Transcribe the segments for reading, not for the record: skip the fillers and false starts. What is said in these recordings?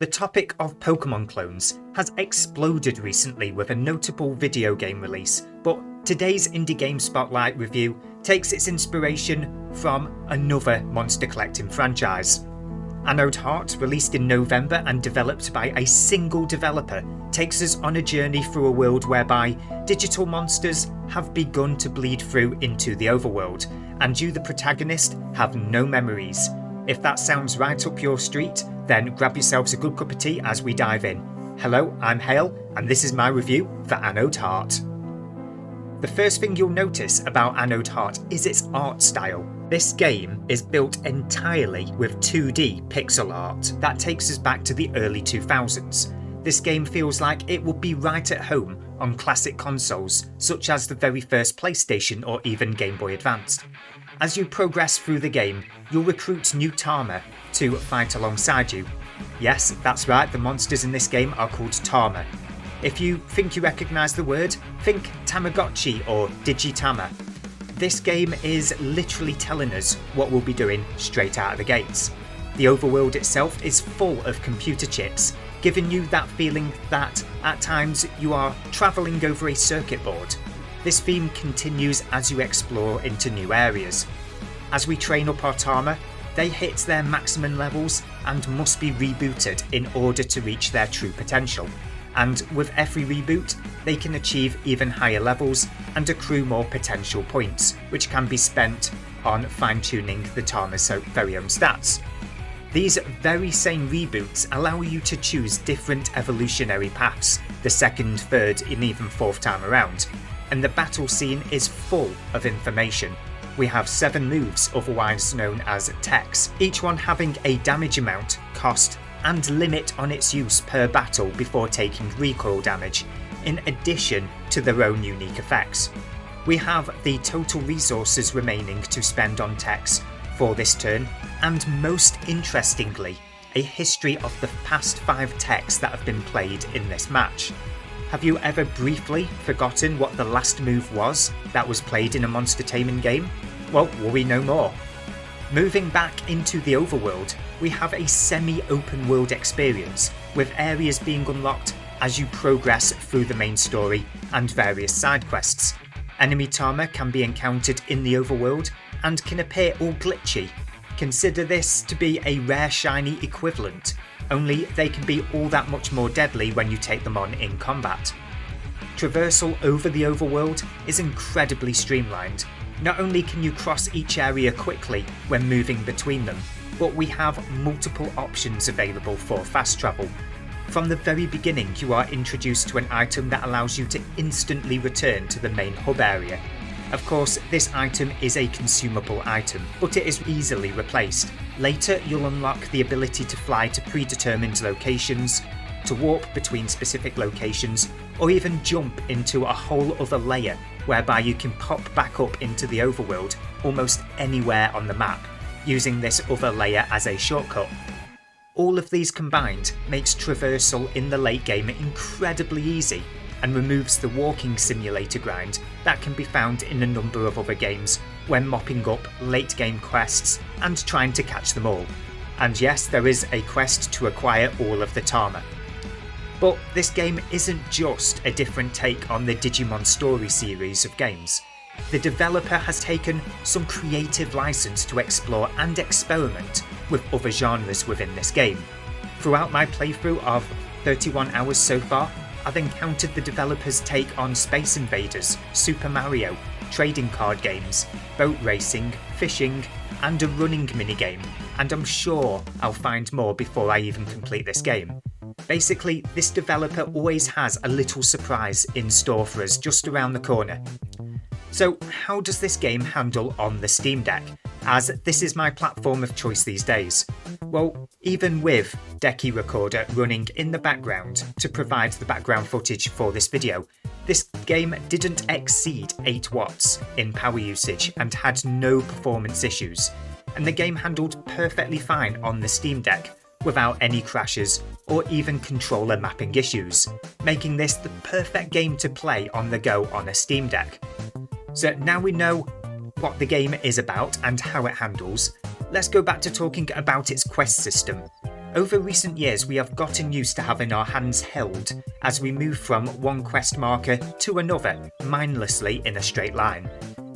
The topic of Pokemon clones has exploded recently with a notable video game release, but today's Indie Game Spotlight review takes its inspiration from another monster collecting franchise. Anode Heart, released in November and developed by a single developer, takes us on a journey through a world whereby digital monsters have begun to bleed through into the overworld, and you, the protagonist, have no memories. If that sounds right up your street, then grab yourselves a good cup of tea as we dive in. Hello, I'm Hale, and this is my review for Anode Heart. The first thing you'll notice about Anode Heart is its art style. This game is built entirely with 2D pixel art that takes us back to the early 2000s. This game feels like it would be right at home on classic consoles such as the very first PlayStation or even Game Boy Advance. As you progress through the game, you'll recruit new Tama to fight alongside you. Yes, that's right, the monsters in this game are called Tama. If you think you recognise the word, think Tamagotchi or Digitama. This game is literally telling us what we'll be doing straight out of the gates. The overworld itself is full of computer chips, giving you that feeling that at times you are travelling over a circuit board. This theme continues as you explore into new areas. As we train up our Tama, they hit their maximum levels and must be rebooted in order to reach their true potential. And with every reboot, they can achieve even higher levels and accrue more potential points, which can be spent on fine-tuning the Tama's very own stats. These very same reboots allow you to choose different evolutionary paths the second, third, and even fourth time around, and the battle scene is full of information. We have 7 moves, otherwise known as techs, each one having a damage amount, cost, and limit on its use per battle before taking recoil damage, in addition to their own unique effects. We have the total resources remaining to spend on techs for this turn, and most interestingly, a history of the past 5 techs that have been played in this match. Have you ever briefly forgotten what the last move was that was played in a Monster Taming game? Well, worry no more. Moving back into the overworld, we have a semi-open world experience, with areas being unlocked as you progress through the main story and various side quests. Enemy Tama can be encountered in the overworld and can appear all glitchy. Consider this to be a rare shiny equivalent, only they can be all that much more deadly when you take them on in combat. Traversal over the overworld is incredibly streamlined. Not only can you cross each area quickly when moving between them, but we have multiple options available for fast travel. From the very beginning, you are introduced to an item that allows you to instantly return to the main hub area. Of course, this item is a consumable item, but it is easily replaced. Later, you'll unlock the ability to fly to predetermined locations, to warp between specific locations, or even jump into a whole other layer whereby you can pop back up into the overworld almost anywhere on the map, using this other layer as a shortcut. All of these combined makes traversal in the late game incredibly easy and removes the walking simulator grind that can be found in a number of other games when mopping up late game quests and trying to catch them all. And yes, there is a quest to acquire all of the Tama. But this game isn't just a different take on the Digimon story series of games. The developer has taken some creative license to explore and experiment with other genres within this game. Throughout my playthrough of 31 hours so far, I've encountered the developer's take on Space Invaders, Super Mario, trading card games, boat racing, fishing, and a running minigame, and I'm sure I'll find more before I even complete this game. Basically, this developer always has a little surprise in store for us just around the corner. So how does this game handle on the Steam Deck, as this is my platform of choice these days? Well, even with Decky Recorder running in the background to provide the background footage for this video, this game didn't exceed 8 watts in power usage and had no performance issues, and the game handled perfectly fine on the Steam Deck without any crashes or even controller mapping issues, making this the perfect game to play on the go on a Steam Deck. So now we know what the game is about and how it handles, let's go back to talking about its quest system. Over recent years, we have gotten used to having our hands held as we move from one quest marker to another mindlessly in a straight line.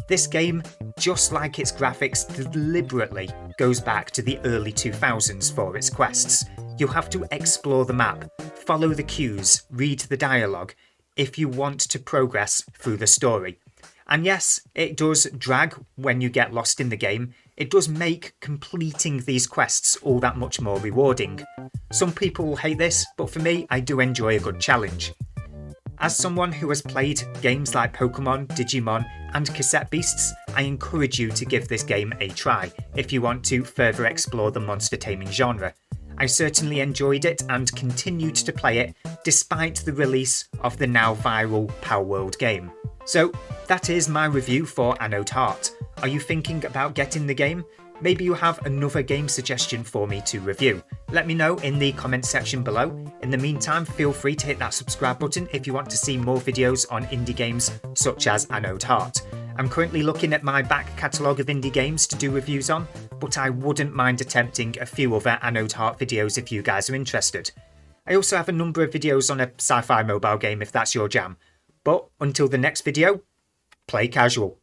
This game, just like its graphics, deliberately goes back to the early 2000s for its quests. You'll have to explore the map, follow the cues, read the dialogue if you want to progress through the story. And yes, it does drag when you get lost in the game. It does make completing these quests all that much more rewarding. Some people will hate this, but for me, I do enjoy a good challenge. As someone who has played games like Pokemon, Digimon, and Cassette Beasts, I encourage you to give this game a try if you want to further explore the monster taming genre. I certainly enjoyed it and continued to play it despite the release of the now viral Palworld game. So that is my review for Anode Heart. Are you thinking about getting the game? Maybe you have another game suggestion for me to review. Let me know in the comments section below. In the meantime, feel free to hit that subscribe button if you want to see more videos on indie games such as Anode Heart. I'm currently looking at my back catalogue of indie games to do reviews on, but I wouldn't mind attempting a few other Anode Heart videos if you guys are interested. I also have a number of videos on a sci-fi mobile game if that's your jam. But until the next video, play casual.